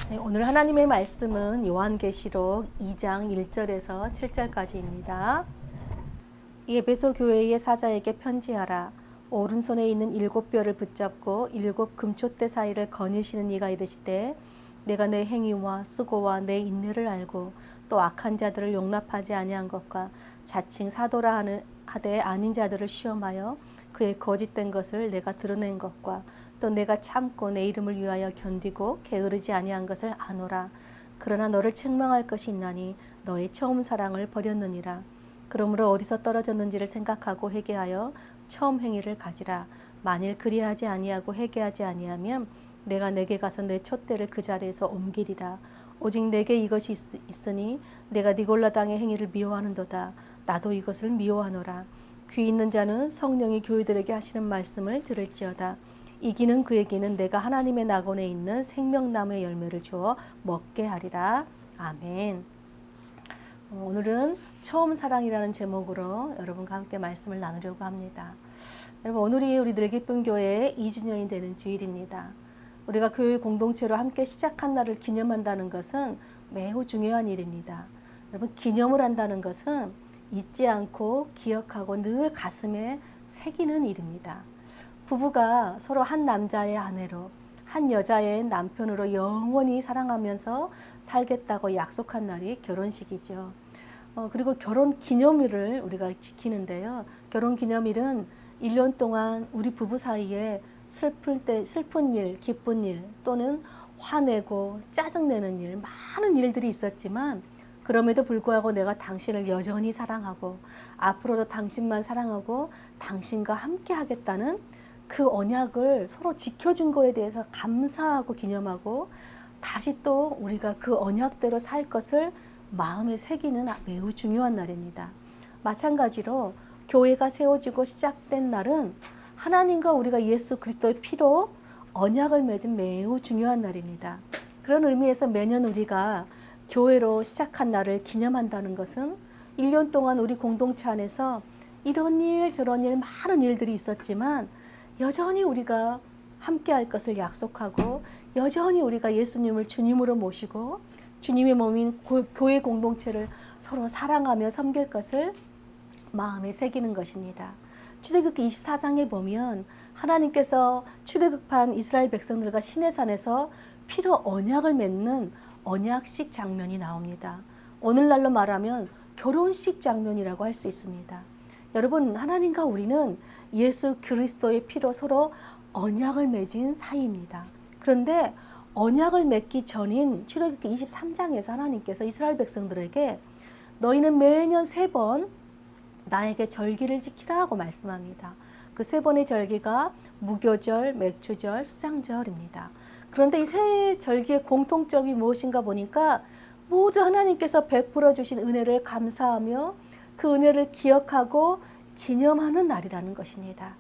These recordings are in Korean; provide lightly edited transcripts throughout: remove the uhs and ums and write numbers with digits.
네, 오늘 하나님의 말씀은 요한계시록 2장 1절에서 7절까지입니다. 에베소 교회의 사자에게 편지하라. 오른손에 있는 7뼈를 붙잡고 7 금촛대 사이를 거니시는 이가 이르시되 내가 내 행위와 수고와 내 인내를 알고 또 악한 자들을 용납하지 아니한 것과 자칭 사도라 하되 아닌 자들을 시험하여 그의 거짓된 것을 내가 드러낸 것과 또 내가 참고 내 이름을 위하여 견디고 게으르지 아니한 것을 아노라. 그러나 너를 책망할 것이 있나니 너의 처음 사랑을 버렸느니라. 그러므로 어디서 떨어졌는지를 생각하고 회개하여 처음 행위를 가지라. 만일 그리하지 아니하고 회개하지 아니하면 내가 내게 가서 내 촛대를 그 자리에서 옮기리라. 오직 내게 이것이 있으니 내가 니골라 당의 행위를 미워하는도다. 나도 이것을 미워하노라. 귀 있는 자는 성령이 교회들에게 하시는 말씀을 들을지어다. 이기는 그에게는 내가 하나님의 낙원에 있는 생명나무의 열매를 주어 먹게 하리라. 아멘. 오늘은 처음 사랑이라는 제목으로 여러분과 함께 말씀을 나누려고 합니다. 여러분, 오늘이 우리 늘 기쁨 교회의 2주년이 되는 주일입니다. 우리가 교회 공동체로 함께 시작한 날을 기념한다는 것은 매우 중요한 일입니다. 여러분, 기념을 한다는 것은 잊지 않고 기억하고 늘 가슴에 새기는 일입니다. 부부가 서로 한 남자의 아내로 한 여자의 남편으로 영원히 사랑하면서 살겠다고 약속한 날이 결혼식이죠. 그리고 결혼 기념일을 우리가 지키는데요. 결혼 기념일은 1년 동안 우리 부부 사이에 슬픈 일, 기쁜 일 또는 화내고 짜증내는 일, 많은 일들이 있었지만 그럼에도 불구하고 내가 당신을 여전히 사랑하고 앞으로도 당신만 사랑하고 당신과 함께 하겠다는 그 언약을 서로 지켜준 거에 대해서 감사하고 기념하고 다시 또 우리가 그 언약대로 살 것을 마음에 새기는 매우 중요한 날입니다. 마찬가지로 교회가 세워지고 시작된 날은 하나님과 우리가 예수 그리스도의 피로 언약을 맺은 매우 중요한 날입니다. 그런 의미에서 매년 우리가 교회로 시작한 날을 기념한다는 것은 1년 동안 우리 공동체 안에서 이런 일 저런 일 많은 일들이 있었지만 여전히 우리가 함께 할 것을 약속하고 여전히 우리가 예수님을 주님으로 모시고 주님의 몸인 교회 공동체를 서로 사랑하며 섬길 것을 마음에 새기는 것입니다. 출애굽기 24장에 보면 하나님께서 출애굽한 이스라엘 백성들과 시내산에서 피로 언약을 맺는 언약식 장면이 나옵니다. 오늘날로 말하면 결혼식 장면이라고 할 수 있습니다. 여러분, 하나님과 우리는 예수 그리스도의 피로 서로 언약을 맺은 사이입니다. 그런데 언약을 맺기 전인 출애굽기 23장에서 하나님께서 이스라엘 백성들에게 너희는 매년 3번 나에게 절기를 지키라 하고 말씀합니다. 그 3번의 절기가 무교절, 맥주절, 수장절입니다. 그런데 이 세 절기의 공통점이 무엇인가 보니까 모두 하나님께서 베풀어 주신 은혜를 감사하며 그 은혜를 기억하고 기념하는 날이라는 것입니다.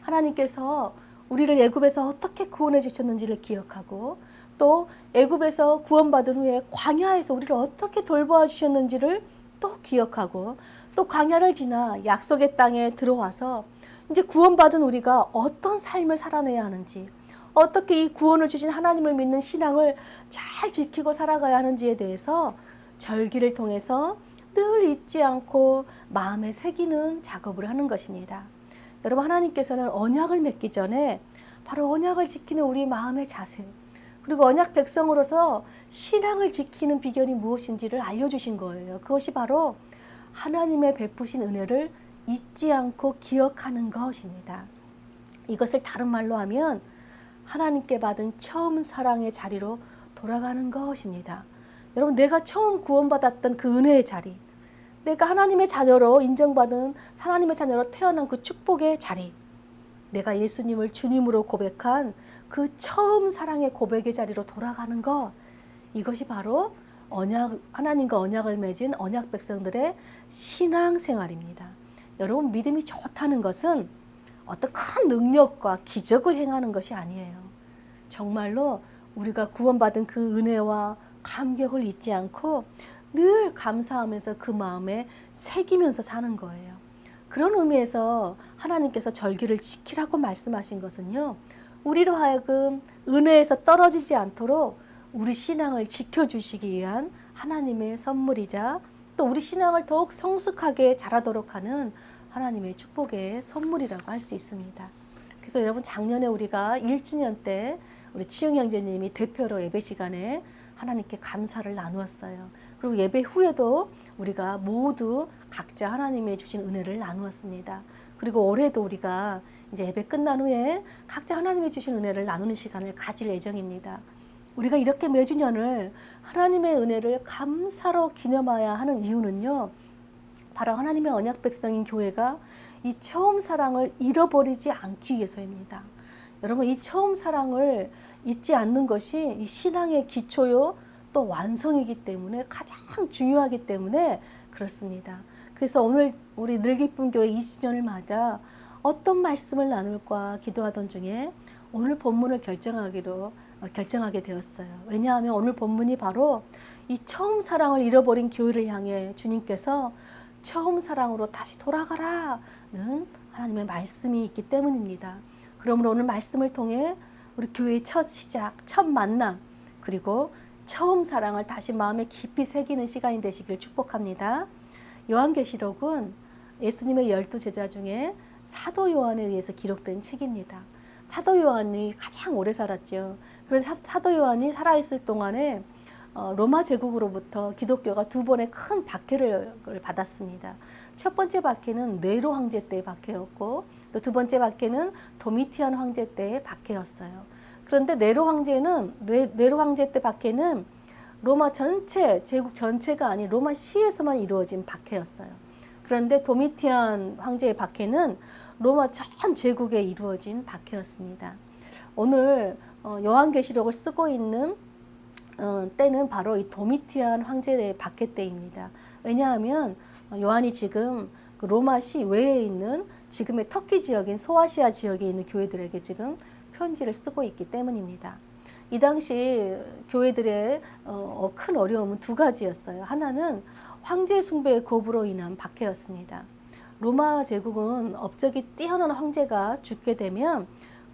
하나님께서 우리를 애굽에서 어떻게 구원해 주셨는지를 기억하고 또 애굽에서 구원받은 후에 광야에서 우리를 어떻게 돌보아 주셨는지를 또 기억하고 또 광야를 지나 약속의 땅에 들어와서 이제 구원받은 우리가 어떤 삶을 살아내야 하는지 어떻게 이 구원을 주신 하나님을 믿는 신앙을 잘 지키고 살아가야 하는지에 대해서 절기를 통해서 늘 잊지 않고 마음에 새기는 작업을 하는 것입니다. 여러분, 하나님께서는 언약을 맺기 전에 바로 언약을 지키는 우리 마음의 자세 그리고 언약 백성으로서 신앙을 지키는 비결이 무엇인지를 알려주신 거예요. 그것이 바로 하나님의 베푸신 은혜를 잊지 않고 기억하는 것입니다. 이것을 다른 말로 하면 하나님께 받은 처음 사랑의 자리로 돌아가는 것입니다. 여러분, 내가 처음 구원받았던 그 은혜의 자리, 내가 하나님의 자녀로 인정받은 하나님의 자녀로 태어난 그 축복의 자리, 내가 예수님을 주님으로 고백한 그 처음 사랑의 고백의 자리로 돌아가는 것, 이것이 바로 하나님과 언약을 맺은 언약 백성들의 신앙생활입니다. 여러분, 믿음이 좋다는 것은 어떤 큰 능력과 기적을 행하는 것이 아니에요. 정말로 우리가 구원받은 그 은혜와 감격을 잊지 않고 늘 감사하면서 그 마음에 새기면서 사는 거예요. 그런 의미에서 하나님께서 절기를 지키라고 말씀하신 것은요, 우리로 하여금 은혜에서 떨어지지 않도록 우리 신앙을 지켜주시기 위한 하나님의 선물이자 또 우리 신앙을 더욱 성숙하게 자라도록 하는 하나님의 축복의 선물이라고 할 수 있습니다. 그래서 여러분 작년에 우리가 1주년 때 우리 치영 형제님이 대표로 예배 시간에 하나님께 감사를 나누었어요. 그리고 예배 후에도 우리가 모두 각자 하나님의 주신 은혜를 나누었습니다. 그리고 올해도 우리가 이제 예배 끝난 후에 각자 하나님의 주신 은혜를 나누는 시간을 가질 예정입니다. 우리가 이렇게 매주년을 하나님의 은혜를 감사로 기념해야 하는 이유는요, 바로 하나님의 언약 백성인 교회가 이 처음 사랑을 잃어버리지 않기 위해서입니다. 여러분, 이 처음 사랑을 잊지 않는 것이 이 신앙의 기초요 또 완성이기 때문에 가장 중요하기 때문에 그렇습니다. 그래서 오늘 우리 늘기쁨 교회 20주년을 맞아 어떤 말씀을 나눌까 기도하던 중에 오늘 본문을 결정하게 되었어요. 왜냐하면 오늘 본문이 바로 이 처음 사랑을 잃어버린 교회를 향해 주님께서 처음 사랑으로 다시 돌아가라는 하나님의 말씀이 있기 때문입니다. 그러므로 오늘 말씀을 통해 우리 교회의 첫 시작, 첫 만남, 그리고 처음 사랑을 다시 마음에 깊이 새기는 시간이 되시길 축복합니다. 요한계시록은 예수님의 12제자 중에 사도 요한에 의해서 기록된 책입니다. 사도 요한이 가장 오래 살았죠. 그래서 사도 요한이 살아있을 동안에 로마 제국으로부터 기독교가 두 번의 큰 박해를 받았습니다. 첫 번째 박해는 네로 황제 때의 박해였고 또 두 번째 박해는 도미티안 황제 때의 박해였어요. 그런데 네로 황제 때 박해는 로마 전체, 제국 전체가 아닌 로마 시에서만 이루어진 박해였어요. 그런데 도미티안 황제의 박해는 로마 전 제국에 이루어진 박해였습니다. 오늘 요한계시록을 쓰고 있는 때는 바로 이 도미티안 황제의 박해 때입니다. 왜냐하면 요한이 지금 그 로마시 외에 있는 지금의 터키 지역인 소아시아 지역에 있는 교회들에게 지금 편지를 쓰고 있기 때문입니다. 이 당시 교회들의 큰 어려움은 두 가지였어요. 하나는 황제 숭배의 고부로 인한 박해였습니다. 로마 제국은 업적이 뛰어난 황제가 죽게 되면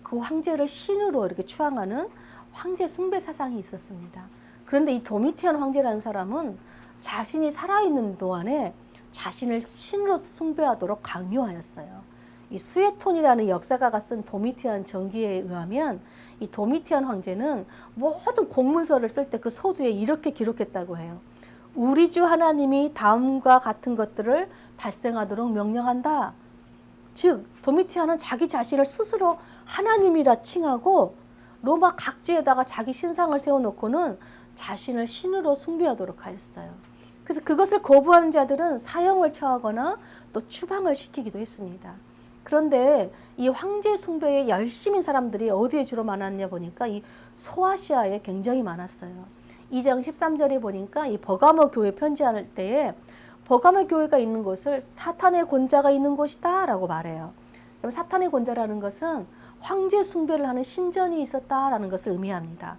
그 황제를 신으로 이렇게 추앙하는 황제 숭배 사상이 있었습니다. 그런데 이 도미티안 황제라는 사람은 자신이 살아있는 동안에 자신을 신으로 숭배하도록 강요하였어요. 이 수에톤이라는 역사가가 쓴 도미티안 전기에 의하면 이 도미티안 황제는 모든 공문서를 쓸 때 그 서두에 이렇게 기록했다고 해요. 우리 주 하나님이 다음과 같은 것들을 발생하도록 명령한다. 즉 도미티안은 자기 자신을 스스로 하나님이라 칭하고 로마 각지에다가 자기 신상을 세워놓고는 자신을 신으로 숭배하도록 하였어요. 그래서 그것을 거부하는 자들은 사형을 처하거나 또 추방을 시키기도 했습니다. 그런데 이 황제 숭배에 열심인 사람들이 어디에 주로 많았냐 보니까 이 소아시아에 굉장히 많았어요. 2장 13절에 보니까 이 버가모 교회 편지할 때에 버가모 교회가 있는 곳을 사탄의 권자가 있는 곳이다 라고 말해요. 그럼 사탄의 권자라는 것은 황제 숭배를 하는 신전이 있었다라는 것을 의미합니다.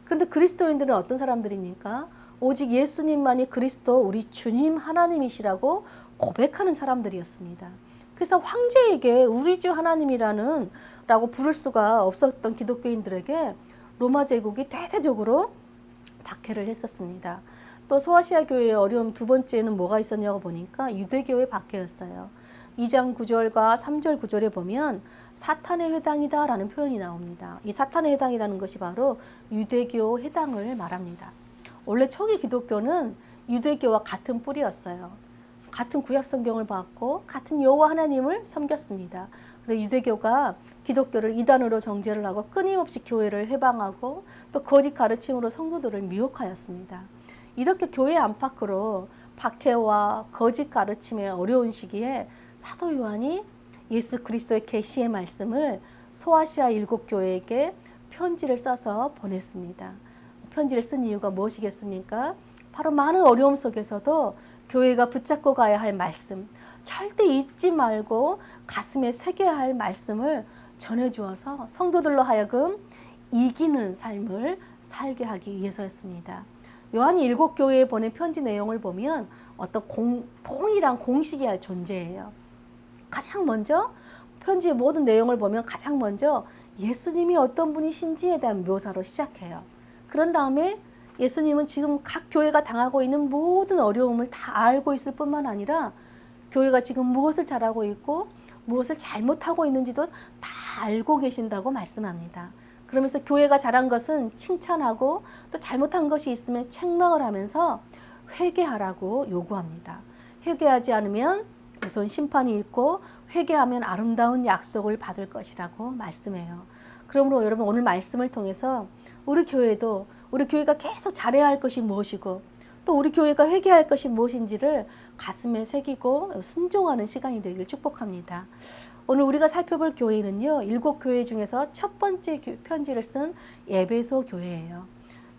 그런데 그리스도인들은 어떤 사람들입니까? 오직 예수님만이 그리스도 우리 주님 하나님이시라고 고백하는 사람들이었습니다. 그래서 황제에게 우리 주 하나님이라는 라고 부를 수가 없었던 기독교인들에게 로마 제국이 대대적으로 박해를 했었습니다. 또 소아시아 교회의 어려움 두 번째는 뭐가 있었냐고 보니까 유대교의 박해였어요. 2장 9절과 3절 9절에 보면 사탄의 회당이다 라는 표현이 나옵니다. 이 사탄의 회당이라는 것이 바로 유대교 회당을 말합니다. 원래 초기 기독교는 유대교와 같은 뿌리였어요. 같은 구약 성경을 받고 같은 여호와 하나님을 섬겼습니다. 그래서 유대교가 기독교를 이단으로 정죄를 하고 끊임없이 교회를 해방하고 또 거짓 가르침으로 성도들을 미혹하였습니다. 이렇게 교회 안팎으로 박해와 거짓 가르침의 어려운 시기에 사도 요한이 예수 그리스도의 계시의 말씀을 소아시아 7교회에게 편지를 써서 보냈습니다. 편지를 쓴 이유가 무엇이겠습니까? 바로 많은 어려움 속에서도 교회가 붙잡고 가야 할 말씀, 절대 잊지 말고 가슴에 새겨야 할 말씀을 전해주어서 성도들로 하여금 이기는 삶을 살게 하기 위해서였습니다. 요한이 7교회에 보낸 편지 내용을 보면 어떤 동일한 공식이 존재해요. 가장 먼저 편지의 모든 내용을 보면 가장 먼저 예수님이 어떤 분이신지에 대한 묘사로 시작해요. 그런 다음에 예수님은 지금 각 교회가 당하고 있는 모든 어려움을 다 알고 있을 뿐만 아니라 교회가 지금 무엇을 잘하고 있고 무엇을 잘못하고 있는지도 다 알고 계신다고 말씀합니다. 그러면서 교회가 잘한 것은 칭찬하고 또 잘못한 것이 있으면 책망을 하면서 회개하라고 요구합니다. 회개하지 않으면 우선 심판이 있고 회개하면 아름다운 약속을 받을 것이라고 말씀해요. 그러므로 여러분 오늘 말씀을 통해서 우리 교회도 우리 교회가 계속 잘해야 할 것이 무엇이고 또 우리 교회가 회개할 것이 무엇인지를 가슴에 새기고 순종하는 시간이 되길 축복합니다. 오늘 우리가 살펴볼 교회는요, 7교회 중에서 첫 번째 편지를 쓴 에베소 교회예요.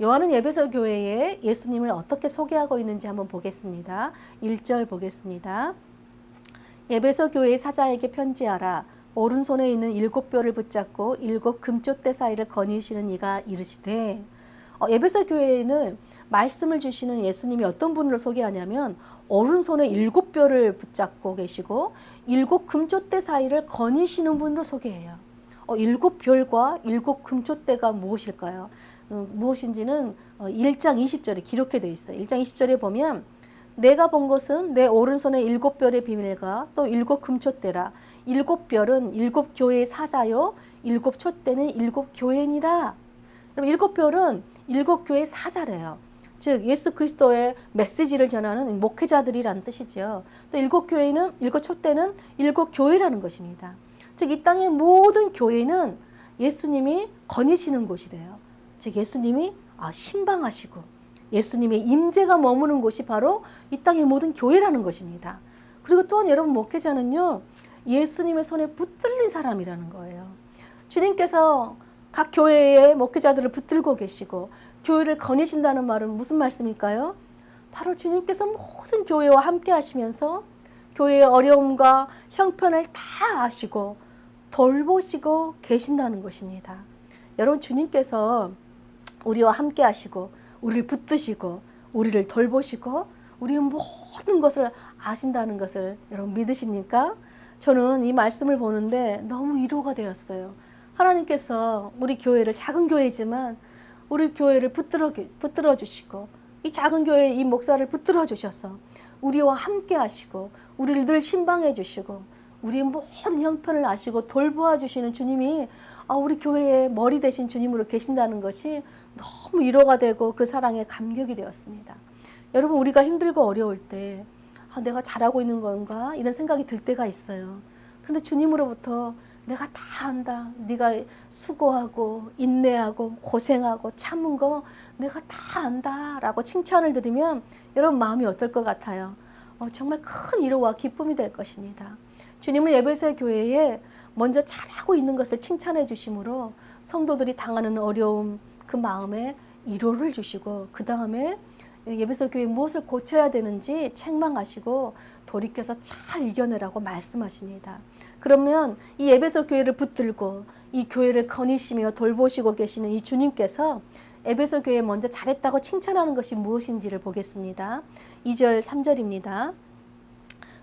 요한은 에베소 교회에 예수님을 어떻게 소개하고 있는지 한번 보겠습니다. 1절 보겠습니다. 에베소 교회의 사자에게 편지하라. 오른손에 있는 7뼈를 붙잡고 7 금쪽대 사이를 거니시는 이가 이르시되, 에베소 교회에는 말씀을 주시는 예수님이 어떤 분으로 소개하냐면 오른손에 7뼈를 붙잡고 계시고 7 금쪽대 사이를 거니시는 분으로 소개해요. 7별과 7 금쪽대가 무엇일까요? 무엇인지는 1장 20절에 기록해 되어 있어요. 1장 20절에 보면 내가 본 것은 내 오른손에 7별의 비밀과 또 7 금촛대라. 7별은 7교회의 사자요 7 촛대는 7교회니라. 그럼 7별은 7교회의 사자래요. 즉 예수 그리스도의 메시지를 전하는 목회자들이라는 뜻이죠. 또 7교회는 7 촛대는 7교회라는 것입니다. 즉 이 땅의 모든 교회는 예수님이 거니시는 곳이래요. 즉 예수님이 신방하시고 예수님의 임재가 머무는 곳이 바로 이 땅의 모든 교회라는 것입니다. 그리고 또한 여러분 목회자는요, 예수님의 손에 붙들린 사람이라는 거예요. 주님께서 각 교회의 목회자들을 붙들고 계시고 교회를 거니신다는 말은 무슨 말씀일까요? 바로 주님께서 모든 교회와 함께 하시면서 교회의 어려움과 형편을 다 아시고 돌보시고 계신다는 것입니다. 여러분 주님께서 우리와 함께 하시고 우리를 붙드시고 우리를 돌보시고 우리의 모든 것을 아신다는 것을 여러분 믿으십니까? 저는 이 말씀을 보는데 너무 위로가 되었어요. 하나님께서 우리 교회를 작은 교회지만 우리 교회를 붙들어 주시고 이 작은 교회 이 목사를 붙들어 주셔서 우리와 함께 하시고 우리를 늘 신방해 주시고 우리의 모든 형편을 아시고 돌보아 주시는 주님이 우리 교회의 머리 되신 주님으로 계신다는 것이 너무 위로가 되고 그 사랑에 감격이 되었습니다. 여러분 우리가 힘들고 어려울 때 내가 잘하고 있는 건가 이런 생각이 들 때가 있어요. 그런데 주님으로부터 내가 다 안다. 네가 수고하고 인내하고 고생하고 참은 거 내가 다 안다 라고 칭찬을 드리면 여러분 마음이 어떨 것 같아요? 정말 큰 위로와 기쁨이 될 것입니다. 주님은 에베소 교회에 먼저 잘하고 있는 것을 칭찬해 주심으로 성도들이 당하는 어려움 그 마음에 위로를 주시고 그 다음에 에베소 교회에 무엇을 고쳐야 되는지 책망하시고 돌이켜서 잘 이겨내라고 말씀하십니다. 그러면 이 에베소 교회를 붙들고 이 교회를 거니시며 돌보시고 계시는 이 주님께서 에베소 교회에 먼저 잘했다고 칭찬하는 것이 무엇인지를 보겠습니다. 2절 3절입니다.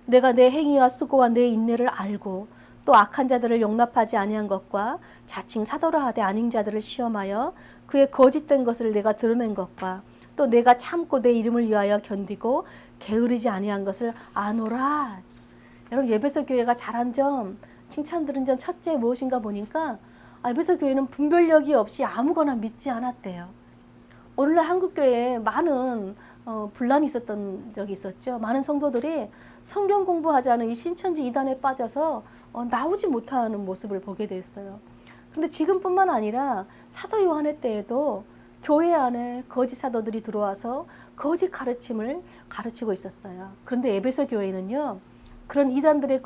내가 내 행위와 수고와 내 인내를 알고 또 악한 자들을 용납하지 아니한 것과 자칭 사도라 하되 아닌 자들을 시험하여 그의 거짓된 것을 내가 드러낸 것과 또 내가 참고 내 이름을 위하여 견디고 게으르지 아니한 것을 아노라. 여러분 에베소 교회가 잘한 점, 칭찬 들은 점 첫째 무엇인가 보니까 에베소 교회는 분별력이 없이 아무거나 믿지 않았대요. 오늘날 한국교회에 많은 분란이 있었던 적이 있었죠. 많은 성도들이 성경 공부하자는 이 신천지 이단에 빠져서 나오지 못하는 모습을 보게 됐어요. 그런데 지금뿐만 아니라 사도 요한의 때에도 교회 안에 거짓 사도들이 들어와서 거짓 가르침을 가르치고 있었어요. 그런데 에베소 교회는요, 그런 이단들의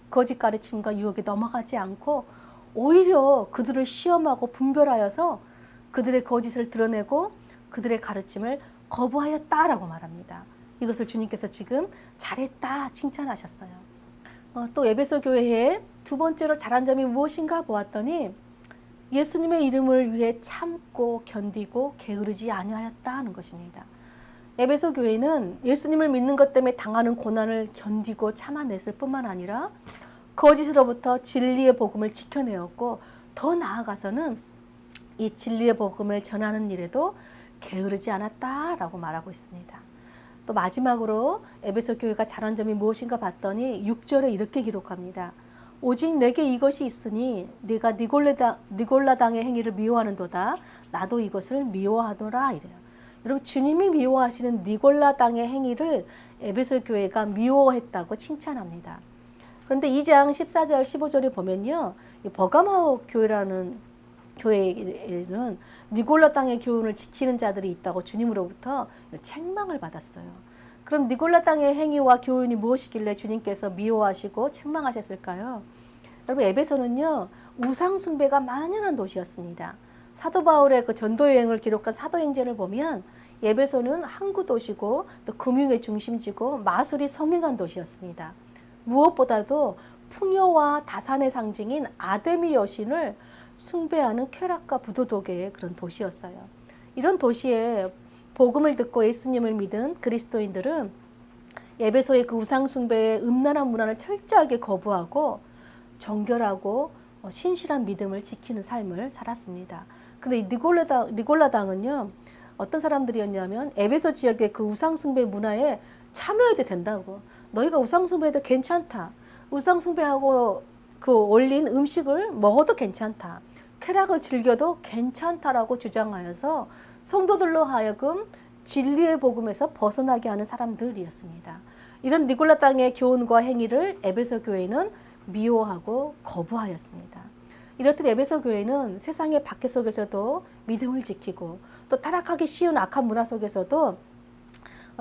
거짓 가르침과 유혹에 넘어가지 않고 오히려 그들을 시험하고 분별하여서 그들의 거짓을 드러내고 그들의 가르침을 거부하였다라고 말합니다. 이것을 주님께서 지금 잘했다 칭찬하셨어요. 또 에베소 교회의 두 번째로 잘한 점이 무엇인가 보았더니 예수님의 이름을 위해 참고 견디고 게으르지 아니하였다는 것입니다. 에베소 교회는 예수님을 믿는 것 때문에 당하는 고난을 견디고 참아냈을 뿐만 아니라 거짓으로부터 진리의 복음을 지켜내었고 더 나아가서는 이 진리의 복음을 전하는 일에도 게으르지 않았다라고 말하고 있습니다. 또 마지막으로 에베소 교회가 잘한 점이 무엇인가 봤더니 6절에 이렇게 기록합니다. 오직 내게 이것이 있으니 네가 니골라당의 행위를 미워하는도다. 나도 이것을 미워하노라 이래요. 여러분 주님이 미워하시는 니골라당의 행위를 에베소 교회가 미워했다고 칭찬합니다. 그런데 2장 14절 15절에 보면요. 버가모 교회라는 교회에는 니골라 땅의 교훈을 지키는 자들이 있다고 주님으로부터 책망을 받았어요. 그럼 니골라 땅의 행위와 교훈이 무엇이길래 주님께서 미워하시고 책망하셨을까요? 여러분 에베소는요. 우상 숭배가 만연한 도시였습니다. 사도 바울의 그 전도 여행을 기록한 사도행전을 보면 에베소는 항구 도시고 또 금융의 중심지고 마술이 성행한 도시였습니다. 무엇보다도 풍요와 다산의 상징인 아데미 여신을 숭배하는 쾌락과 부도덕의 그런 도시였어요. 이런 도시에 복음을 듣고 예수님을 믿은 그리스도인들은 에베소의 그 우상 숭배의 음란한 문화를 철저하게 거부하고 정결하고 신실한 믿음을 지키는 삶을 살았습니다. 그런데 니골라당은요. 어떤 사람들이었냐면 에베소 지역의 그 우상 숭배 문화에 참여해도 된다고. 너희가 우상 숭배해도 괜찮다. 우상 숭배하고 그 올린 음식을 먹어도 괜찮다. 쾌락을 즐겨도 괜찮다라고 주장하여서 성도들로 하여금 진리의 복음에서 벗어나게 하는 사람들이었습니다. 이런 니골라 땅의 교훈과 행위를 에베소 교회는 미워하고 거부하였습니다. 이렇듯 에베소 교회는 세상의 박해 속에서도 믿음을 지키고 또 타락하기 쉬운 악한 문화 속에서도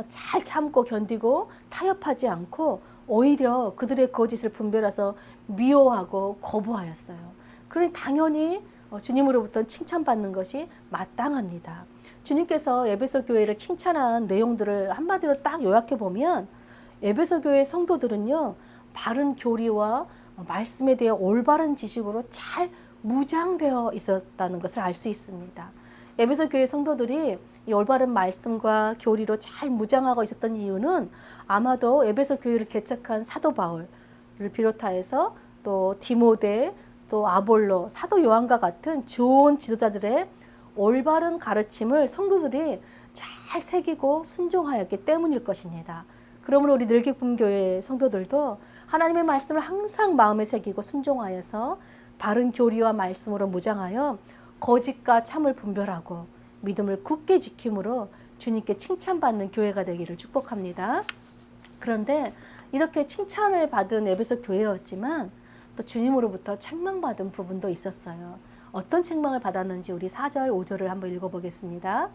잘 참고 견디고 타협하지 않고 오히려 그들의 거짓을 분별해서 미워하고 거부하였어요. 그러니 당연히 주님으로부터 칭찬받는 것이 마땅합니다. 주님께서 에베소 교회를 칭찬한 내용들을 한마디로 딱 요약해 보면 에베소 교회 성도들은요. 바른 교리와 말씀에 대해 올바른 지식으로 잘 무장되어 있었다는 것을 알 수 있습니다. 에베소 교회 성도들이 이 올바른 말씀과 교리로 잘 무장하고 있었던 이유는 아마도 에베소 교회를 개척한 사도 바울을 비롯하여서 또 디모데, 또 아볼로, 사도 요한과 같은 좋은 지도자들의 올바른 가르침을 성도들이 잘 새기고 순종하였기 때문일 것입니다. 그러므로 우리 늘기품교회 성도들도 하나님의 말씀을 항상 마음에 새기고 순종하여서 바른 교리와 말씀으로 무장하여 거짓과 참을 분별하고 믿음을 굳게 지킴으로 주님께 칭찬받는 교회가 되기를 축복합니다. 그런데 이렇게 칭찬을 받은 에베소 교회였지만 또 주님으로부터 책망받은 부분도 있었어요. 어떤 책망을 받았는지 우리 4절, 5절을 한번 읽어보겠습니다.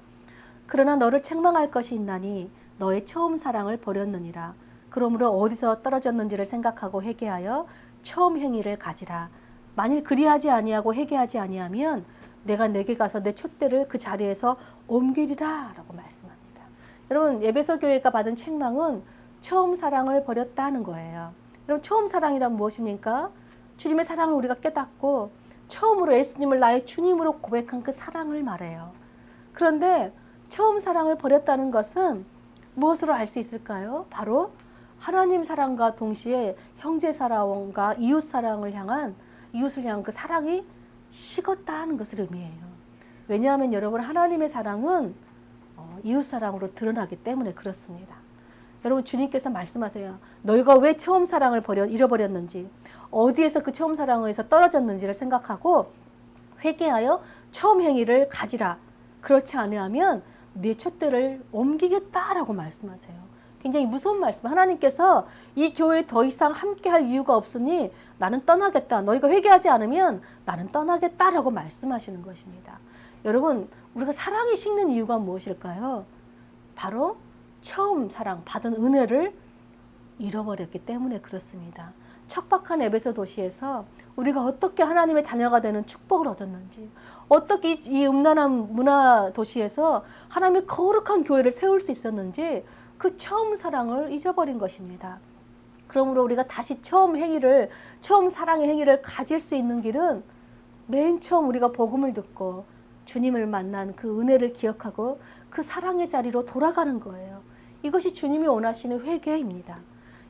그러나 너를 책망할 것이 있나니 너의 처음 사랑을 버렸느니라. 그러므로 어디서 떨어졌는지를 생각하고 회개하여 처음 행위를 가지라. 만일 그리하지 아니하고 회개하지 아니하면 내가 내게 가서 내 촛대를 그 자리에서 옮기리라 라고 말씀합니다. 여러분 에베소 교회가 받은 책망은 처음 사랑을 버렸다는 거예요. 여러분 처음 사랑이란 무엇입니까? 주님의 사랑을 우리가 깨닫고 처음으로 예수님을 나의 주님으로 고백한 그 사랑을 말해요. 그런데 처음 사랑을 버렸다는 것은 무엇으로 알 수 있을까요? 바로 하나님 사랑과 동시에 형제 사랑과 이웃 사랑을 향한 이웃을 향한 그 사랑이 식었다는 것을 의미해요. 왜냐하면 여러분 하나님의 사랑은 이웃 사랑으로 드러나기 때문에 그렇습니다. 여러분 주님께서 말씀하세요. 너희가 왜 처음 사랑을 잃어버렸는지 어디에서 그 처음 사랑에서 떨어졌는지를 생각하고 회개하여 처음 행위를 가지라. 그렇지 아니하면 네 촛대를 옮기겠다라고 말씀하세요. 굉장히 무서운 말씀. 하나님께서 이 교회에 더 이상 함께할 이유가 없으니 나는 떠나겠다. 너희가 회개하지 않으면 나는 떠나겠다라고 말씀하시는 것입니다. 여러분 우리가 사랑이 식는 이유가 무엇일까요? 바로 처음 사랑 받은 은혜를 잃어버렸기 때문에 그렇습니다. 척박한 에베소 도시에서 우리가 어떻게 하나님의 자녀가 되는 축복을 얻었는지, 어떻게 이 음란한 문화 도시에서 하나님의 거룩한 교회를 세울 수 있었는지 그 처음 사랑을 잊어버린 것입니다. 그러므로 우리가 다시 처음 사랑의 행위를 가질 수 있는 길은 맨 처음 우리가 복음을 듣고 주님을 만난 그 은혜를 기억하고 그 사랑의 자리로 돌아가는 거예요. 이것이 주님이 원하시는 회개입니다.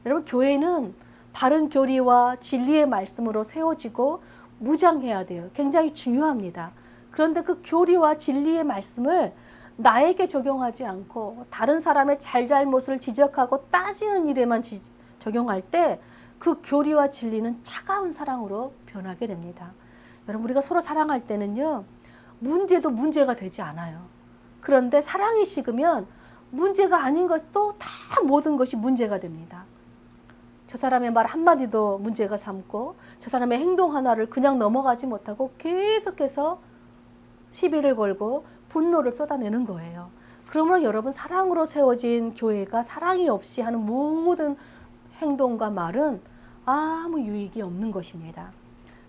여러분 교회는 바른 교리와 진리의 말씀으로 세워지고 무장해야 돼요. 굉장히 중요합니다. 그런데 그 교리와 진리의 말씀을 나에게 적용하지 않고 다른 사람의 잘잘못을 지적하고 따지는 일에만 적용할 때 그 교리와 진리는 차가운 사랑으로 변하게 됩니다. 여러분, 우리가 서로 사랑할 때는요, 문제도 문제가 되지 않아요. 그런데 사랑이 식으면 문제가 아닌 것도 다 모든 것이 문제가 됩니다. 저 사람의 말 한마디도 문제가 삼고 저 사람의 행동 하나를 그냥 넘어가지 못하고 계속해서 시비를 걸고 분노를 쏟아내는 거예요. 그러므로 여러분, 사랑으로 세워진 교회가 사랑이 없이 하는 모든 행동과 말은 아무 유익이 없는 것입니다.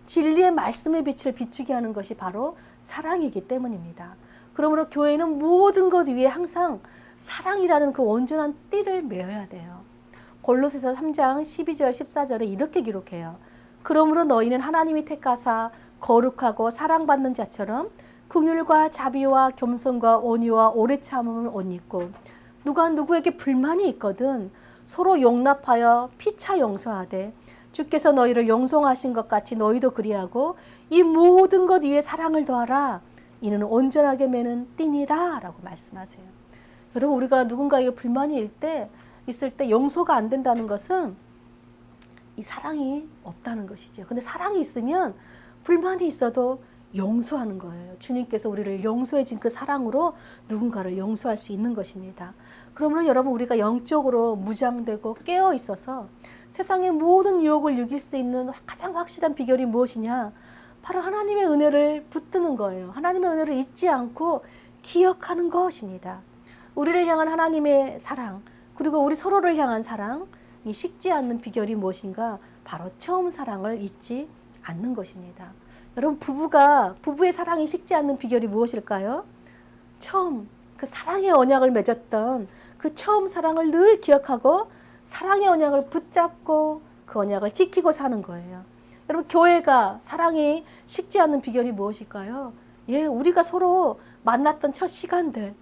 진리의 말씀의 빛을 비추게 하는 것이 바로 사랑이기 때문입니다. 그러므로 교회는 모든 것 위에 항상 사랑이라는 그 온전한 띠를 메어야 돼요. 골로새서 3장 12절 14절에 이렇게 기록해요. 그러므로 너희는 하나님이 택하사 거룩하고 사랑받는 자처럼 긍휼과 자비와 겸손과 온유와 오래 참음을 옷 입고, 누가 누구에게 불만이 있거든 서로 용납하여 피차 용서하되 주께서 너희를 용서하신 것 같이 너희도 그리하고 이 모든 것 위에 사랑을 더하라. 이는 온전하게 매는 띠니라 라고 말씀하세요. 여러분, 우리가 누군가에게 불만이 있을 때 용서가 안 된다는 것은 이 사랑이 없다는 것이죠. 근데 사랑이 있으면 불만이 있어도 용서하는 거예요. 주님께서 우리를 용서해 진 그 사랑으로 누군가를 용서할 수 있는 것입니다. 그러므로 여러분, 우리가 영적으로 무장되고 깨어 있어서 세상의 모든 유혹을 이길 수 있는 가장 확실한 비결이 무엇이냐? 바로 하나님의 은혜를 붙드는 거예요. 하나님의 은혜를 잊지 않고 기억하는 것입니다. 우리를 향한 하나님의 사랑, 그리고 우리 서로를 향한 사랑이 식지 않는 비결이 무엇인가? 바로 처음 사랑을 잊지 않는 것입니다. 여러분, 부부의 사랑이 식지 않는 비결이 무엇일까요? 처음 그 사랑의 언약을 맺었던 그 처음 사랑을 늘 기억하고 사랑의 언약을 붙잡고 그 언약을 지키고 사는 거예요. 여러분, 교회가 사랑이 식지 않는 비결이 무엇일까요? 우리가 서로 만났던 첫 시간들,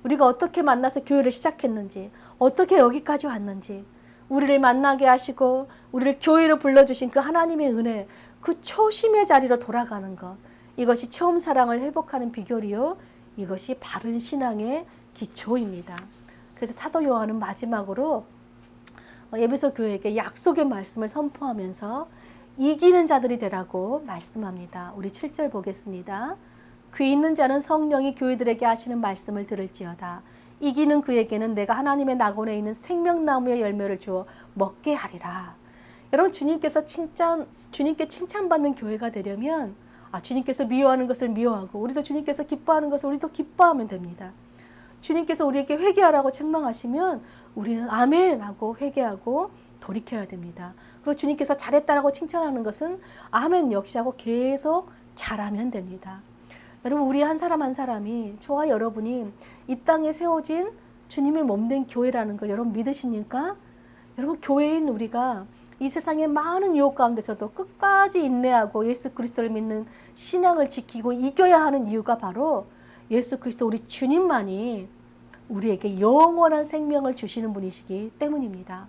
우리가 어떻게 만나서 교회를 시작했는지, 어떻게 여기까지 왔는지, 우리를 만나게 하시고 우리를 교회로 불러주신 그 하나님의 은혜, 그 초심의 자리로 돌아가는 것, 이것이 처음 사랑을 회복하는 비결이요, 이것이 바른 신앙의 기초입니다. 그래서 사도 요한은 마지막으로 에베소 교회에게 약속의 말씀을 선포하면서 이기는 자들이 되라고 말씀합니다. 우리 7절 보겠습니다. 귀 있는 자는 성령이 교회들에게 하시는 말씀을 들을지어다. 이기는 그에게는 내가 하나님의 낙원에 있는 생명나무의 열매를 주어 먹게 하리라. 여러분, 주님께 칭찬받는 교회가 되려면 주님께서 미워하는 것을 미워하고 우리도 주님께서 기뻐하는 것을 우리도 기뻐하면 됩니다. 주님께서 우리에게 회개하라고 책망하시면 우리는 아멘 하고 회개하고 돌이켜야 됩니다. 그리고 주님께서 잘했다라고 칭찬하는 것은 아멘 역시 하고 계속 잘하면 됩니다. 여러분, 우리 한 사람 한 사람이, 저와 여러분이 이 땅에 세워진 주님의 몸된 교회라는 걸 여러분 믿으십니까? 여러분, 교회인 우리가 이 세상의 많은 유혹 가운데서도 끝까지 인내하고 예수 그리스도를 믿는 신앙을 지키고 이겨야 하는 이유가 바로 예수 그리스도 우리 주님만이 우리에게 영원한 생명을 주시는 분이시기 때문입니다.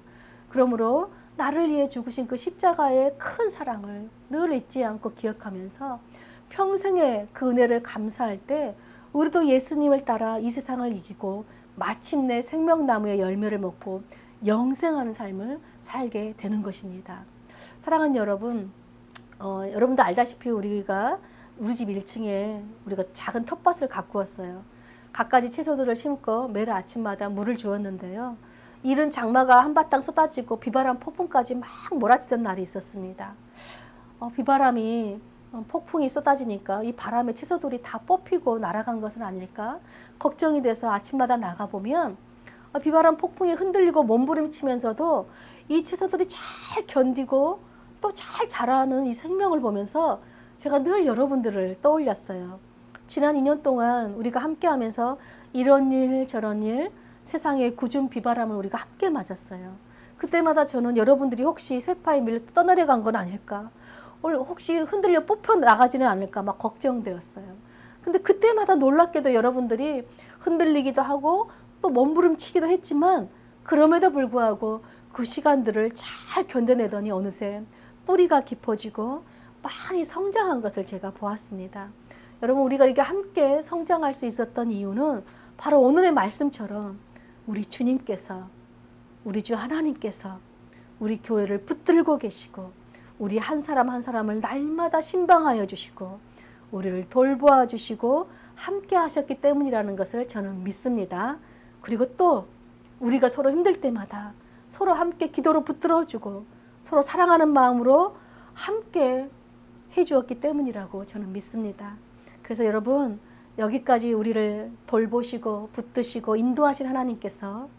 그러므로 나를 위해 죽으신 그 십자가의 큰 사랑을 늘 잊지 않고 기억하면서 평생에 그 은혜를 감사할 때 우리도 예수님을 따라 이 세상을 이기고 마침내 생명나무의 열매를 먹고 영생하는 삶을 살게 되는 것입니다. 사랑하는 여러분, 여러분도 알다시피 우리 집 1층에 우리가 작은 텃밭을 가꾸었어요. 갖가지 채소들을 심고 매일 아침마다 물을 주었는데요. 이른 장마가 한바탕 쏟아지고 비바람 폭풍까지 막 몰아치던 날이 있었습니다. 폭풍이 쏟아지니까 이 바람에 채소들이 다 뽑히고 날아간 것은 아닐까 걱정이 돼서 아침마다 나가보면 비바람 폭풍에 흔들리고 몸부림치면서도 이 채소들이 잘 견디고 또 잘 자라는 이 생명을 보면서 제가 늘 여러분들을 떠올렸어요. 지난 2년 동안 우리가 함께 하면서 이런 일 저런 일, 세상의 궂은 비바람을 우리가 함께 맞았어요. 그때마다 저는 여러분들이 혹시 세파에 밀려 떠내려간 건 아닐까, 혹시 흔들려 뽑혀 나가지는 않을까 막 걱정되었어요. 근데 그때마다 놀랍게도 여러분들이 흔들리기도 하고 또 몸부림치기도 했지만 그럼에도 불구하고 그 시간들을 잘 견뎌내더니 어느새 뿌리가 깊어지고 많이 성장한 것을 제가 보았습니다. 여러분, 우리가 이렇게 함께 성장할 수 있었던 이유는 바로 오늘의 말씀처럼 우리 주님께서, 우리 주 하나님께서 우리 교회를 붙들고 계시고 우리 한 사람 한 사람을 날마다 신방하여 주시고 우리를 돌보아 주시고 함께 하셨기 때문이라는 것을 저는 믿습니다. 그리고 또 우리가 서로 힘들 때마다 서로 함께 기도로 붙들어주고 서로 사랑하는 마음으로 함께 해주었기 때문이라고 저는 믿습니다. 그래서 여러분, 여기까지 우리를 돌보시고 붙드시고 인도하신 하나님께서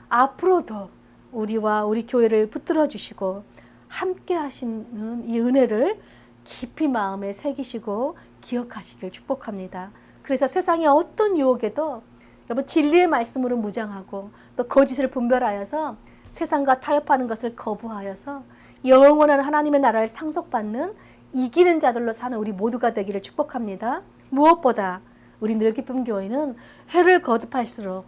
앞으로도 우리와 우리 교회를 붙들어 주시고 함께 하시는 이 은혜를 깊이 마음에 새기시고 기억하시길 축복합니다. 그래서 세상의 어떤 유혹에도 여러분 진리의 말씀으로 무장하고 또 거짓을 분별하여서 세상과 타협하는 것을 거부하여서 영원한 하나님의 나라를 상속받는 이기는 자들로 사는 우리 모두가 되기를 축복합니다. 무엇보다 우리 늘기쁨 교회는 해를 거듭할수록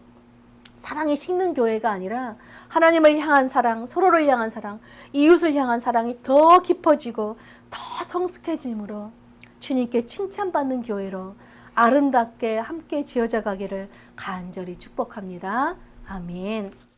사랑이 식는 교회가 아니라 하나님을 향한 사랑, 서로를 향한 사랑, 이웃을 향한 사랑이 더 깊어지고 더 성숙해짐으로 주님께 칭찬받는 교회로 아름답게 함께 지어져 가기를 간절히 축복합니다. 아멘.